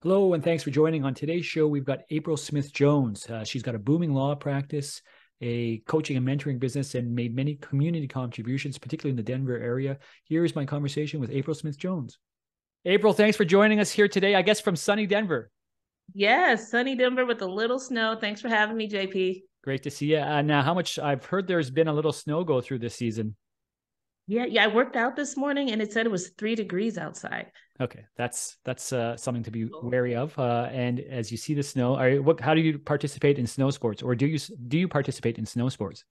Hello, and thanks for joining. On today's show, we've got April Smith-Jones. She's got a booming law practice, a coaching and mentoring business, and made many community contributions, particularly in the Denver area. Here's my conversation with April Smith-Jones. April, thanks for joining us here today, I guess from sunny Denver. Yes, sunny Denver with a little snow. Thanks for having me, JP. Great to see you. Now, how much I've heard there's been a little snow go through this season. Yeah, I worked out this morning and it said it was 3 degrees outside. Okay, that's something to be Cool. wary of. And as you see the snow, how do you participate in snow sports, or do you participate in snow sports?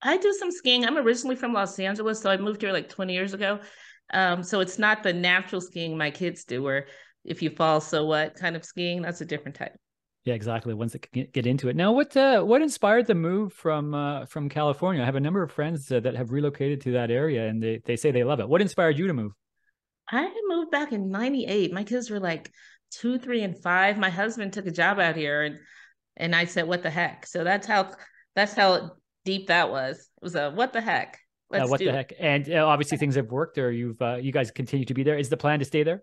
I do some skiing. I'm originally from Los Angeles, so I moved here like 20 years ago. So it's not the natural skiing my kids do, where if you fall, so what kind of skiing. That's a different type. Yeah, exactly. The ones that can get into it. Now, what inspired the move from California? I have a number of friends that have relocated to that area, and they say they love it. What inspired you to move? I moved back in '98. My kids were like 2, 3, and 5. My husband took a job out here, and I said, "What the heck?" So that's how deep that was. It was a what the heck? Let's What the do it. heck? And obviously things have worked, or you guys continue to be there. Is the plan to stay there?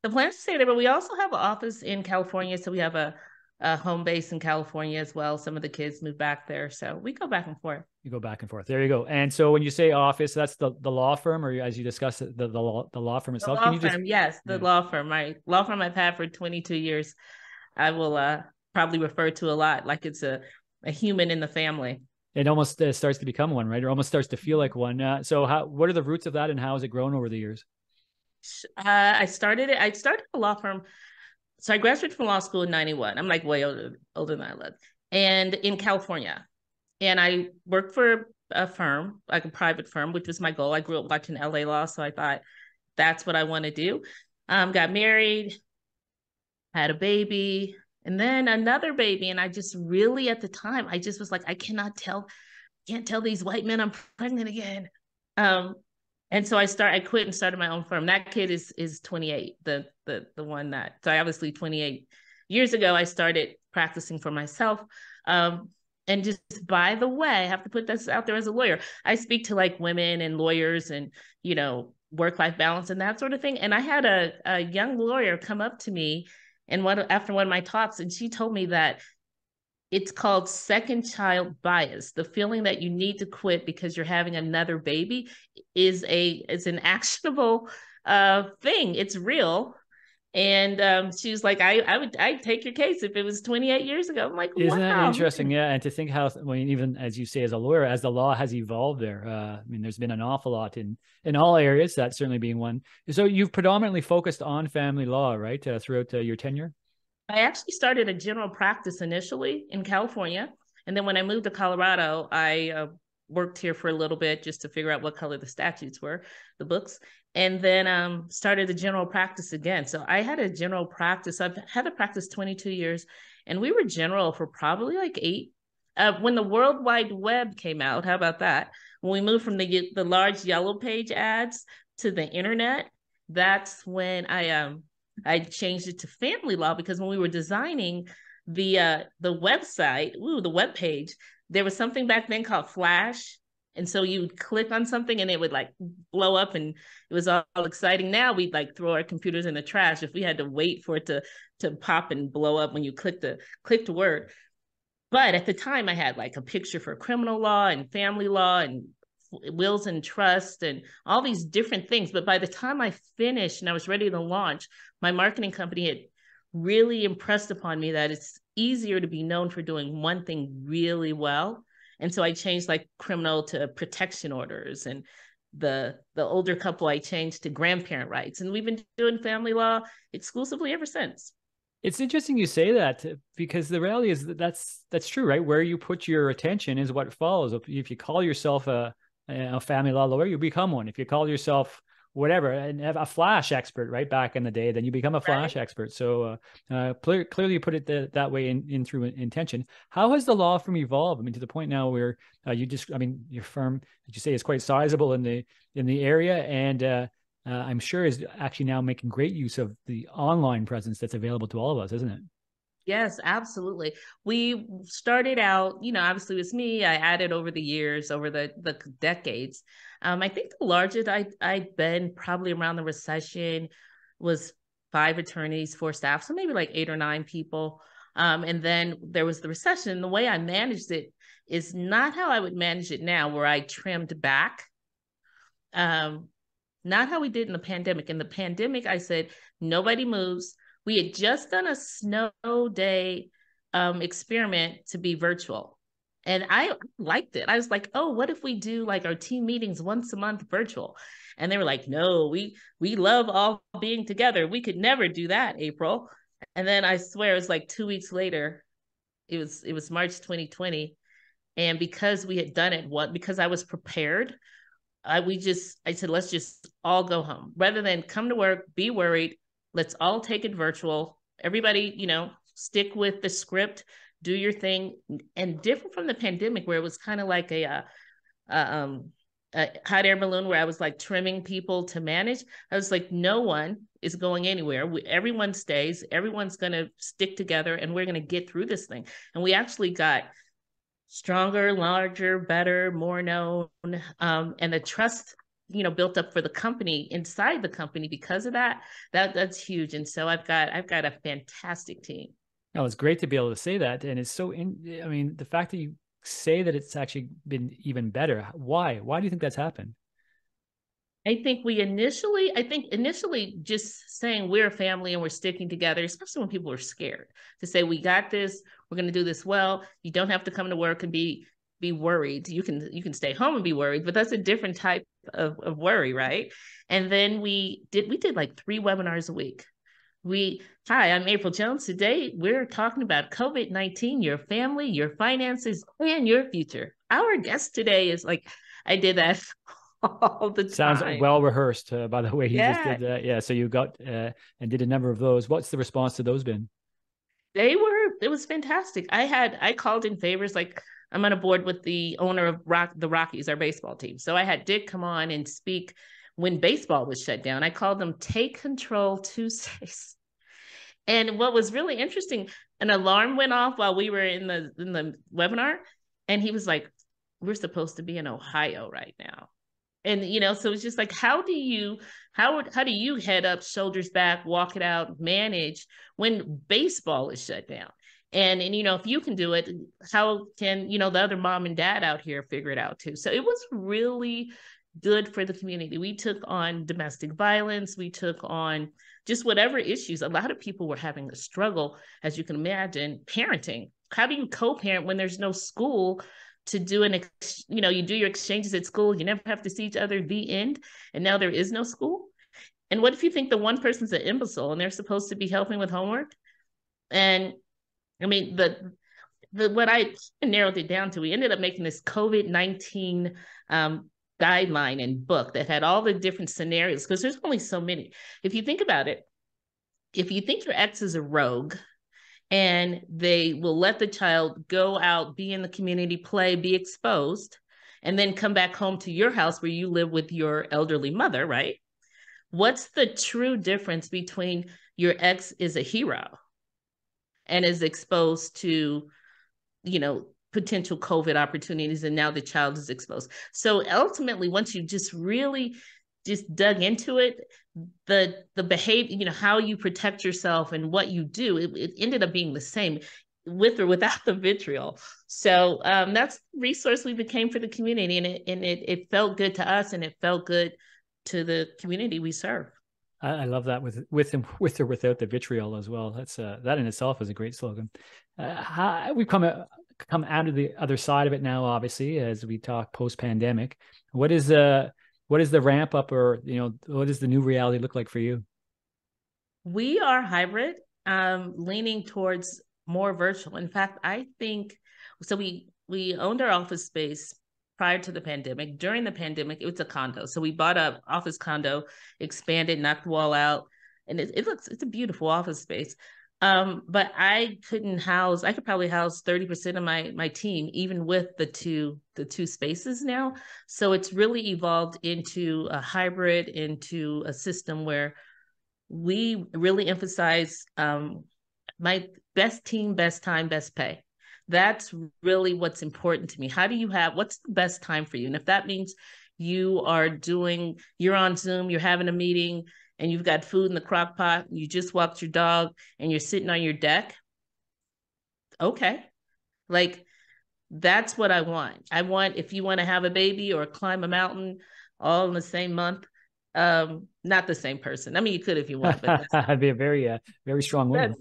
The plans to stay there, but we also have an office in California. So we have a home base in California as well. Some of the kids move back there. So we go back and forth. You go back and forth. There you go. And so when you say office, that's the law firm, or as you discussed, the law firm The itself. Can law you just firm, yes, the yeah. law firm. My law firm I've had for 22 years. I will probably refer to a lot like it's a human in the family. It almost starts to become one, right? Or almost starts to feel like one. So what are the roots of that, and how has it grown over the years? I started a law firm. So I graduated from law school in '91. I'm like way older than I look. And in California. And I worked for a firm, like a private firm, which was my goal. I grew up watching LA Law, so I thought that's what I want to do. Got married, had a baby, and then another baby. And I just really, at the time, I just was like, can't tell these white men I'm pregnant again. Um, and so I quit and started my own firm. That kid is 28, the one that, so I obviously 28 years ago, I started practicing for myself. And just by the way, I have to put this out there as a lawyer. I speak to like women and lawyers and, work-life balance and that sort of thing. And I had a young lawyer come up to me and after one of my talks, and she told me that it's called second child bias. The feeling that you need to quit because you're having another baby is an actionable thing. It's real. And she was like, I'd take your case if it was 28 years ago. I'm like, Isn't that wow. interesting? Yeah, and to think how, I mean, even as you say, as a lawyer, as the law has evolved there, I mean, there's been an awful lot in all areas. That certainly being one. So you've predominantly focused on family law, right, throughout your tenure. I actually started a general practice initially in California. And then when I moved to Colorado, I worked here for a little bit just to figure out what color the statutes were, the books, and then started the general practice again. So I had a general practice. I've had a practice 22 years, and we were general for probably like 8. When the World Wide Web came out, how about that? When we moved from the large yellow page ads to the internet, that's when I changed it to family law, because when we were designing the website, the web page, there was something back then called Flash. And so you would click on something and it would like blow up and it was all exciting. Now we'd like throw our computers in the trash if we had to wait for it to pop and blow up when you click the word. But at the time I had like a picture for criminal law and family law and wills and trust and all these different things. But by the time I finished and I was ready to launch, my marketing company had really impressed upon me that it's easier to be known for doing one thing really well. And so I changed like criminal to protection orders, and the older couple I changed to grandparent rights. And we've been doing family law exclusively ever since. It's interesting you say that, because the reality is that's true, right? Where you put your attention is what follows. If you call yourself a family law lawyer, you become one. If you call yourself whatever, and have a flash expert, right, back in the day, then you become a flash Right. expert. So clearly you put it that way in through intention. How has the law firm evolved? I mean, to the point now where I mean, your firm, as you say, is quite sizable in the area, and I'm sure is actually now making great use of the online presence that's available to all of us, isn't it? Yes, absolutely. We started out, obviously it was me. I added over the years, over the decades. I think the largest I'd been probably around the recession was 5 attorneys, 4 staff, so maybe like 8 or 9 people. And then there was the recession. The way I managed it is not how I would manage it now, where I trimmed back. Not how we did in the pandemic. In the pandemic, I said, nobody moves. We had just done a snow day experiment to be virtual. And I liked it. I was like, oh, what if we do like our team meetings once a month virtual? And they were like, no, we love all being together. We could never do that, April. And then I swear it was like 2 weeks later, it was March 2020. And because we had done it, because I was prepared, I said, let's just all go home rather than come to work, be worried. Let's all take it virtual. Everybody, stick with the script, do your thing. And different from the pandemic, where it was kind of like a hot air balloon, where I was like trimming people to manage. I was like, no one is going anywhere. Everyone stays. Everyone's going to stick together, and we're going to get through this thing. And we actually got stronger, larger, better, more known, and the trust, built up for the company inside the company because of that. That's huge. And so I've got a fantastic team. No, it's great to be able to say that, and it's the fact that you say that it's actually been even better. Why do you think that's happened? I think initially just saying we're a family and we're sticking together, especially when people are scared, to say, we got this, we're going to do this well. You don't have to come to work and be worried. You can stay home and be worried, but that's a different type of worry, right? And then we did like 3 webinars a week. Hi, I'm April Jones. Today we're talking about COVID-19, your family, your finances, and your future. Our guest today is like, I did that all the time. Sounds well rehearsed, by the way. You Yeah. just did that. Yeah. So you got and did a number of those. What's the response to those been? It was fantastic. I called in favors. Like, I'm on a board with the owner of the Rockies, our baseball team. So I had Dick come on and speak when baseball was shut down. I called them Take Control Tuesdays. And what was really interesting, an alarm went off while we were in the webinar, and he was like, we're supposed to be in Ohio right now. And, so it's just like, how do you head up, shoulders back, walk it out, manage when baseball is shut down? And if you can do it, how can, the other mom and dad out here figure it out too? So it was really good for the community. We took on domestic violence. We took on just whatever issues. A lot of people were having a struggle, as you can imagine, parenting. How do you co-parent when there's no school to do you do your exchanges at school, you never have to see each other, the end, and now there is no school? And what if you think the one person's an imbecile and they're supposed to be helping with homework? And I mean, what I narrowed it down to, we ended up making this COVID-19 guideline and book that had all the different scenarios, because there's only so many. If you think about it, if you think your ex is a rogue and they will let the child go out, be in the community, play, be exposed, and then come back home to your house where you live with your elderly mother, right? What's the true difference between your ex is a hero and is exposed to, potential COVID opportunities, and now the child is exposed? So ultimately, once you just really just dug into it, the behavior, how you protect yourself and what you do, it ended up being the same with or without the vitriol. So that's the resource we became for the community, and it felt good to us, and it felt good to the community we serve. I love that, with or without the vitriol as well. That's that in itself is a great slogan. We've come out of the other side of it now, obviously, as we talk post-pandemic. What is the ramp up, or what does the new reality look like for you? We are hybrid, leaning towards more virtual. In fact, I think so. We owned our office space prior to the pandemic. During the pandemic, it was a condo. So we bought an office condo, expanded, knocked the wall out, and it's a beautiful office space. But I could probably house 30% of my team, even with the two spaces now. So it's really evolved into a hybrid, into a system where we really emphasize my best team, best time, best pay. That's really what's important to me. What's the best time for you? And if that means you're on Zoom, you're having a meeting, and you've got food in the crock pot, you just walked your dog and you're sitting on your deck. Okay. Like, that's what I want. I want, if you want to have a baby or climb a mountain all in the same month, not the same person. I mean, you could if you want, but I'd be a very strong woman.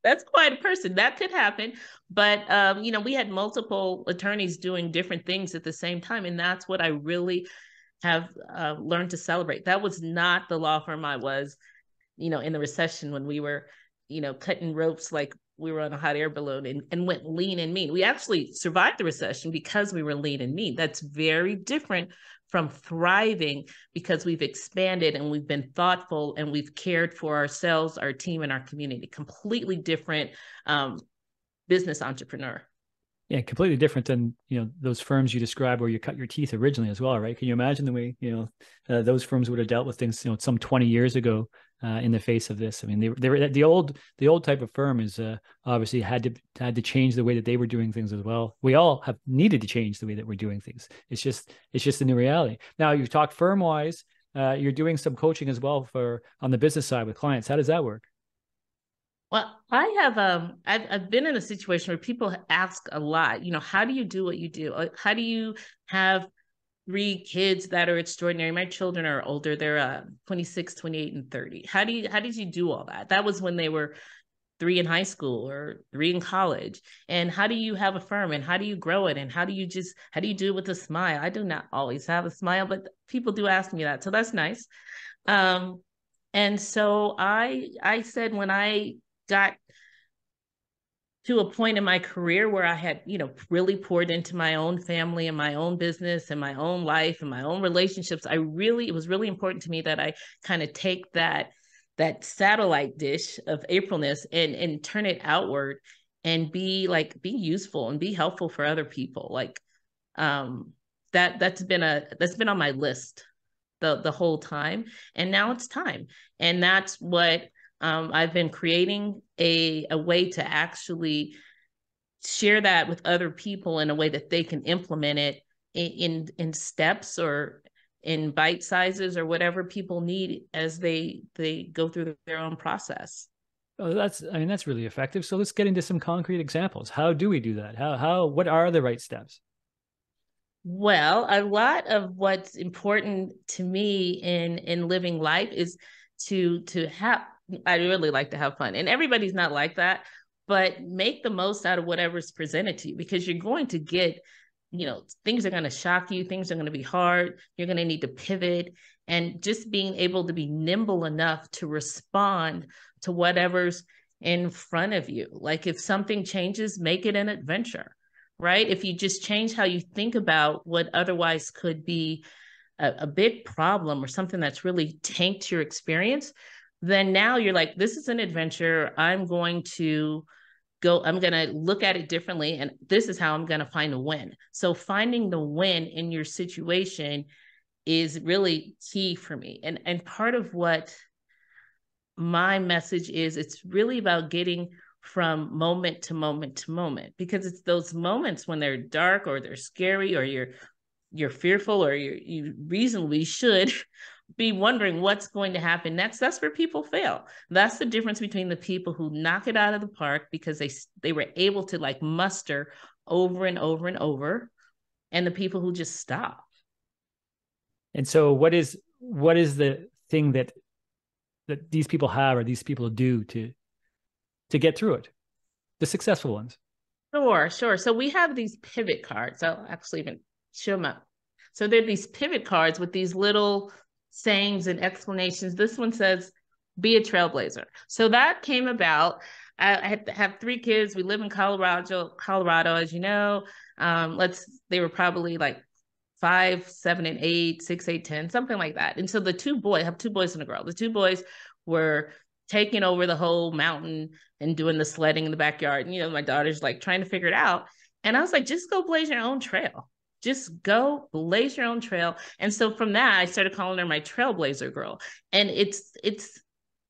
That's quite a person. That could happen. But, you know, we had multiple attorneys doing different things at the same time. And that's what I really have learned to celebrate. That was not the law firm I was, you know, in the recession when we were, you know, cutting ropes like we were on a hot air balloon and went lean and mean. We actually survived the recession because we were lean and mean. That's very different from thriving because we've expanded and we've been thoughtful and we've cared for ourselves, our team, and our community. Completely different business entrepreneur. Yeah, completely different than, you know, those firms you described where you cut your teeth originally as well, right? Can you imagine the way, you know, those firms would have dealt with things, you know, some 20 years ago in the face of this? I mean, they were the old type of firm is obviously had to change the way that they were doing things as well. We all have needed to change the way that we're doing things. It's just the new reality. Now, you've talked firm wise. You're doing some coaching as well on the business side with clients. How does that work? Well, I have I've been in a situation where people ask a lot, you know, how do you do what you do? How do you have 3 kids that are extraordinary? My children are older. They're 26, 28, and 30. How did you do all that? That was when they were 3 in high school or 3 in college. And how do you have a firm and how do you grow it? And how do you do it with a smile? I do not always have a smile, but people do ask me that. So that's nice. And so I said, when I got to a point in my career where I had, you know, really poured into my own family and my own business and my own life and my own relationships, it was really important to me that I kind of take that satellite dish of Aprilness and turn it outward and be useful and be helpful for other people. Like, that's been on my list the whole time. And now it's time. And that's what I've been creating a way to actually share that with other people in a way that they can implement it in steps or in bite sizes or whatever people need as they go through their own process. Oh, that's really effective. So let's get into some concrete examples. How do we do that? What are the right steps? Well, a lot of what's important to me in living life is to have, I really like to have fun, and everybody's not like that, but make the most out of whatever's presented to you, because you're going to get, you know, things are going to shock you. Things are going to be hard. You're going to need to pivot, and just being able to be nimble enough to respond to whatever's in front of you. Like, if something changes, make it an adventure, right? If you just change how you think about what otherwise could be a big problem or something that's really tanked your experience, then now you're like, this is an adventure. I'm going to look at it differently. And this is how I'm going to find a win. So finding the win in your situation is really key for me. And part of what my message is, it's really about getting from moment to moment to moment, because it's those moments when they're dark or they're scary or you're fearful or you reasonably should be wondering what's going to happen next. That's where people fail. That's the difference between the people who knock it out of the park because they were able to like muster over and over and over, and the people who just stop. And so what is the thing that these people have or these people do to get through it? The successful ones. Sure. So we have these pivot cards. I'll actually even show them up. So there are these pivot cards with these little sayings and explanations. This one says, be a trailblazer. So that came about. I have 3 kids. We live in Colorado, as you know. They were probably like 5, 7, and 8, 6, 8, 10, something like that. And so I have 2 boys and a girl. The 2 boys were taking over the whole mountain and doing the sledding in the backyard. And, you know, my daughter's like trying to figure it out. And I was like, just go blaze your own trail. Just go blaze your own trail. And so from that, I started calling her my trailblazer girl. And it's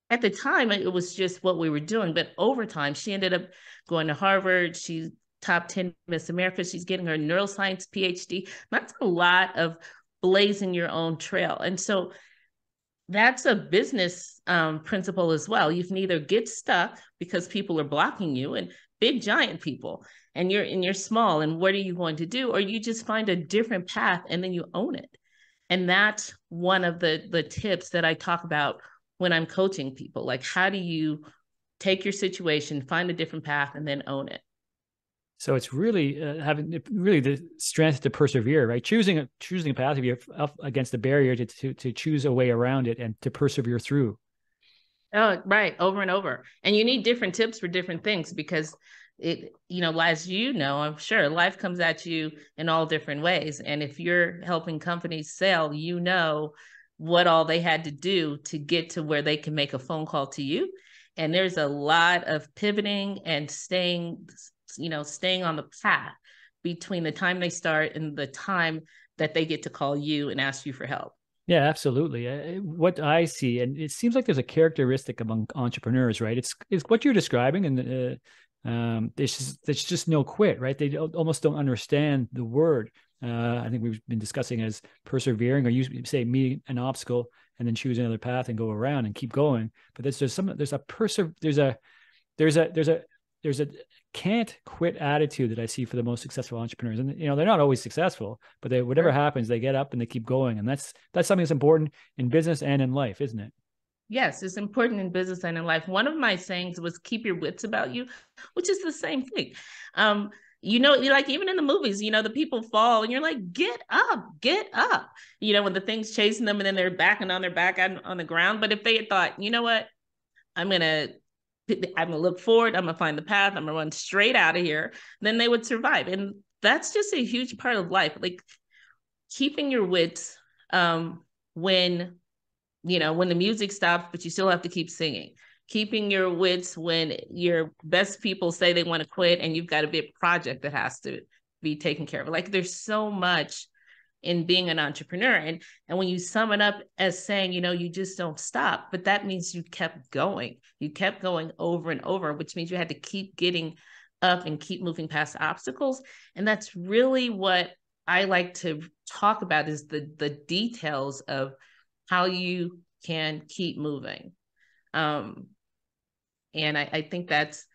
at the time, it was just what we were doing. But over time, she ended up going to Harvard. She's top 10 Miss America. She's getting her neuroscience PhD. That's a lot of blazing your own trail. And so that's a business principle as well. You can either get stuck because people are blocking you, and big giant people, and you're small, and what are you going to do? Or you just find a different path and then you own it. And that's one of the tips that I talk about when I'm coaching people. Like, how do you take your situation, find a different path, and then own it? So it's really having really the strength to persevere, right? Choosing a path if you're up against a barrier to choose a way around it and to persevere through. Oh, right, over and over. And you need different tips for different things because as you know, I'm sure life comes at you in all different ways. And if you're helping companies sell, you know what all they had to do to get to where they can make a phone call to you. And there's a lot of pivoting and staying on the path between the time they start and the time that they get to call you and ask you for help. Yeah, absolutely. What I see, and it seems like there's a characteristic among entrepreneurs, right? It's what you're describing, and there's just no quit, right? They almost don't understand the word. I think we've been discussing as persevering, or you say meeting an obstacle and then choose another path and go around and keep going. But there's a can't quit attitude that I see for the most successful entrepreneurs. And they're not always successful, but whatever happens, they get up and they keep going. And that's something that's important in business and in life, isn't it? Yes, it's important in business and in life. One of my sayings was keep your wits about you, which is the same thing. Like even in the movies, the people fall and you're like, get up, get up. When the thing's chasing them and then they're backing on their back on the ground. But if they had thought, you know what, I'm gonna look forward, I'm gonna find the path, I'm gonna run straight out of here, then they would survive. And that's just a huge part of life. Like keeping your wits when the music stops, but you still have to keep singing. Keeping your wits when your best people say they want to quit and you've got a big project that has to be taken care of. Like there's so much in being an entrepreneur. And when you sum it up as saying, you just don't stop, but that means you kept going. You kept going over and over, which means you had to keep getting up and keep moving past obstacles. And that's really what I like to talk about is the details of how you can keep moving. And I think that's,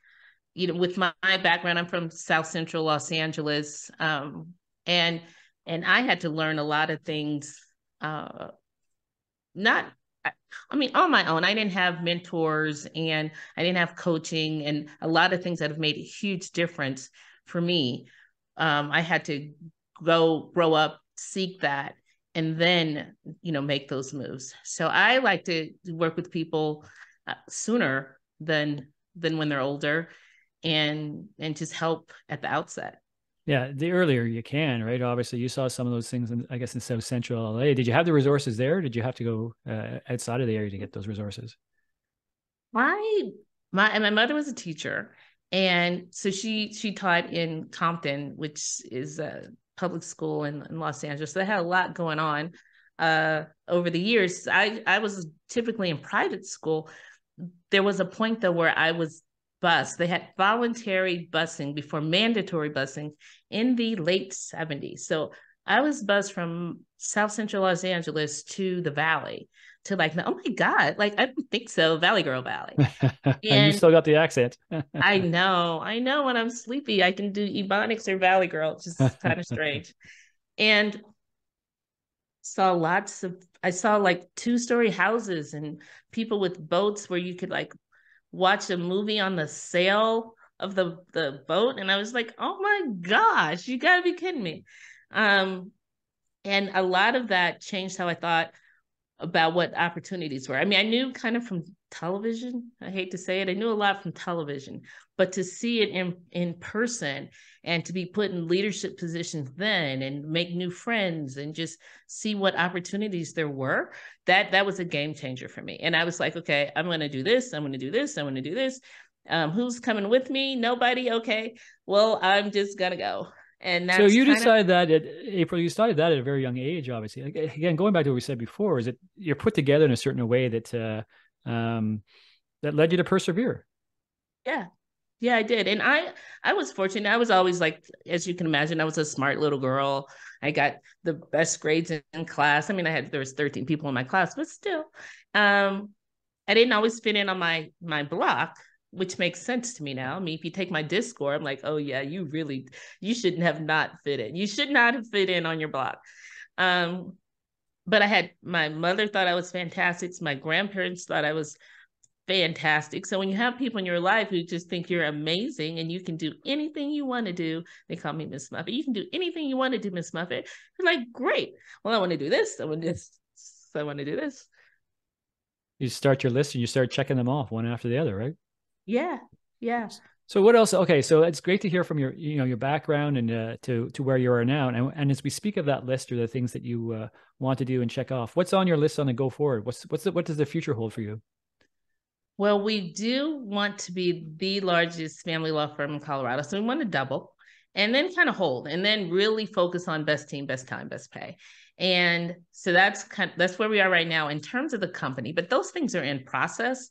with my background, I'm from South Central Los Angeles. And I had to learn a lot of things, on my own. I didn't have mentors and I didn't have coaching and a lot of things that have made a huge difference for me. I had to grow up, seek that, and then, make those moves. So I like to work with people sooner than when they're older and just help at the outset. Yeah, the earlier you can, right? Obviously, you saw some of those things, I guess, in South Central LA. Did you have the resources there? Or did you have to go outside of the area to get those resources? My mother was a teacher, and so she taught in Compton, which is a public school in Los Angeles. So they had a lot going on over the years. I was typically in private school. There was a point though where I was bused. They had voluntary busing before mandatory busing in the late 70s. So I was bused from South Central Los Angeles to the Valley to like, oh my God, like I don't think so, Valley Girl Valley. And you And still got the accent. I know when I'm sleepy, I can do Ebonics or Valley Girl. It's just kind of strange. And I saw like 2-story houses and people with boats where you could like watch a movie on the sail of the boat. And I was like, oh my gosh, you gotta be kidding me. And a lot of that changed how I thought about what opportunities were. I mean, I knew kind of from television. I hate to say it. I knew a lot from television, but to see it in person and to be put in leadership positions then and make new friends and just see what opportunities there were, that was a game changer for me. And I was like, okay, I'm going to do this. I'm going to do this. I'm going to do this. Who's coming with me? Nobody. Okay. Well, I'm just going to go. And So that's you kind of, decided that April, you started that at a very young age, obviously. Again, going back to what we said before, is it you're put together in a certain way that that led you to persevere? yeah. Yeah, I did. And I was fortunate. I was always like, as you can imagine, I was a smart little girl. I got the best grades in class. I mean, there was 13 people in my class, but still, um, I didn't always fit in on my block, which makes sense to me now. I mean, if you take my disc score, I'm like, oh yeah, you shouldn't have not fit in. You should not have fit in on your block. Um, but my mother thought I was fantastic. My grandparents thought I was fantastic. So when you have people in your life who just think you're amazing and you can do anything you want to do, they call me Miss Muffet. You can do anything you want to do, Miss Muffet. You're like, great. Well, I want to do this. I want to do this. I want to do this. You start your list and you start checking them off one after the other, right? Yeah. Yeah. So what else? Okay, so it's great to hear from your, your background and to where you are now. And as we speak of that list or the things that you want to do and check off, what's on your list on the go forward? What does the future hold for you? Well, we do want to be the largest family law firm in Colorado. So we want to double and then kind of hold and then really focus on best team, best time, best pay. And so that's where we are right now in terms of the company, but those things are in process.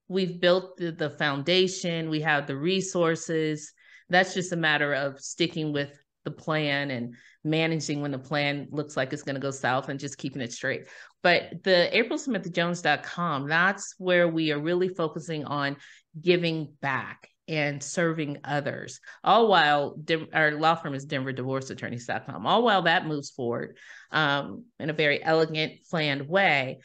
We've built the foundation, we have the resources. That's just a matter of sticking with the plan and managing when the plan looks like it's going to go south and just keeping it straight. But the aprilsmithjones.com, that's where we are really focusing on giving back and serving others, all while our law firm is denverdivorceattorneys.com, all while that moves forward in a very elegant, planned way.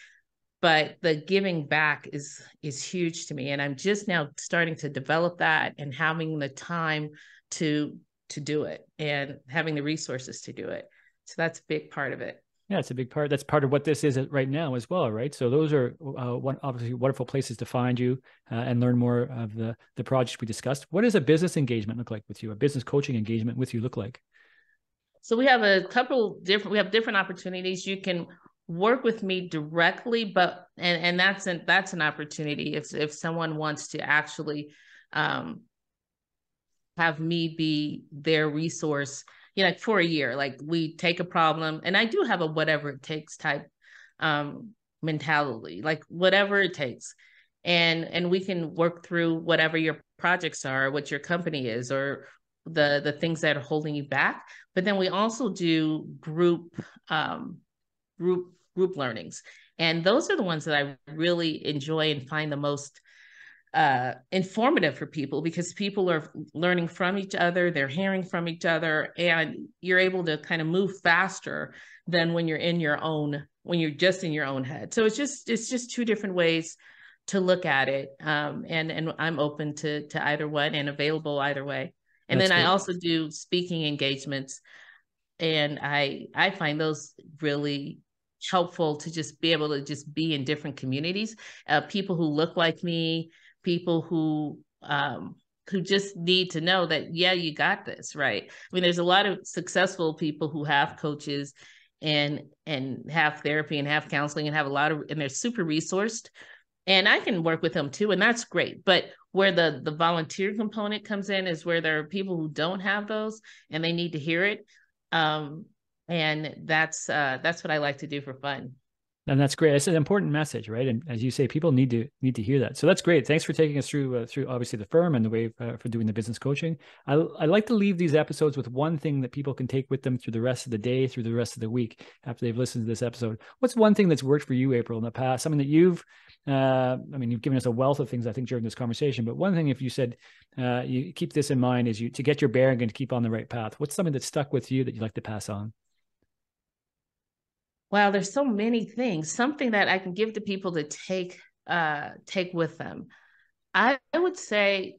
But the giving back is huge to me. And I'm just now starting to develop that and having the time to do it and having the resources to do it. So that's a big part of it. Yeah, it's a big part. That's part of what this is right now as well, right? So those are obviously wonderful places to find you and learn more of the projects we discussed. What does a business engagement look like with you? A business coaching engagement with you look like? So we have different opportunities. You can work with me directly, but and that's an opportunity if someone wants to actually have me be their resource, like for a year. Like we take a problem, and I do have a whatever it takes type mentality, like whatever it takes. And we can work through whatever your projects are, what your company is, or the things that are holding you back. But then we also do group learnings. And those are the ones that I really enjoy and find the most informative for people, because people are learning from each other, they're hearing from each other, and you're able to kind of move faster than when you're just in your own head. So it's just two different ways to look at it. And I'm open to either one and available either way. And That's then great. I also do speaking engagements, and I find those really helpful to just be able to just be in different communities, people who look like me, people who just need to know that, yeah, you got this, right? I mean, there's a lot of successful people who have coaches and have therapy and have counseling and and they're super resourced, and I can work with them too, and that's great. But where the volunteer component comes in is where there are people who don't have those and they need to hear it. And that's what I like to do for fun. And that's great. It's an important message, right? And as you say, people need to hear that. So that's great. Thanks for taking us through obviously the firm and the way for doing the business coaching. I like to leave these episodes with one thing that people can take with them through the rest of the day, through the rest of the week after they've listened to this episode. What's one thing that's worked for you, April, in the past? Something that you've given us a wealth of things, I think, during this conversation. But one thing, if you said you keep this in mind, is to get your bearing and to keep on the right path. What's something that stuck with you that you'd like to pass on? Wow, there's so many things. Something that I can give to people to take with them. I would say,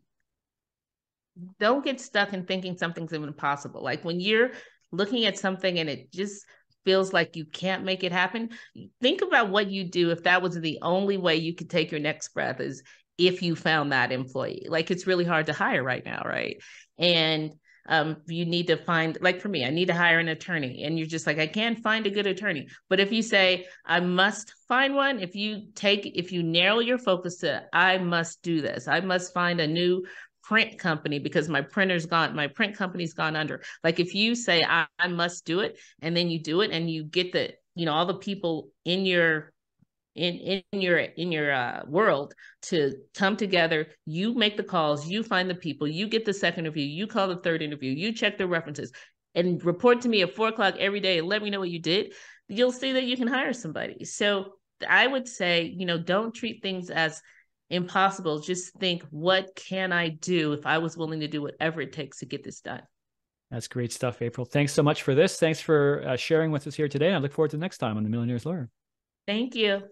don't get stuck in thinking something's impossible. Like when you're looking at something and it just feels like you can't make it happen, think about what you do if that was the only way you could take your next breath, is if you found that employee. Like it's really hard to hire right now, right? And you need to find, like for me, I need to hire an attorney, and you're just like, I can't find a good attorney. But if you say, I must find one, if you narrow your focus to, I must do this, I must find a new print company because my print company's gone under. Like if you say, I must do it, and then you do it, and you get all the people in your in your world to come together. You make the calls, you find the people, you get the second interview, you call the third interview, you check the references, and report to me at 4 o'clock every day and let me know what you did. You'll see that you can hire somebody. So I would say, don't treat things as impossible. Just think, what can I do if I was willing to do whatever it takes to get this done? That's great stuff, April. Thanks so much for this. Thanks for sharing with us here today. I look forward to the next time on The Millionaire's Lawyer. Thank you.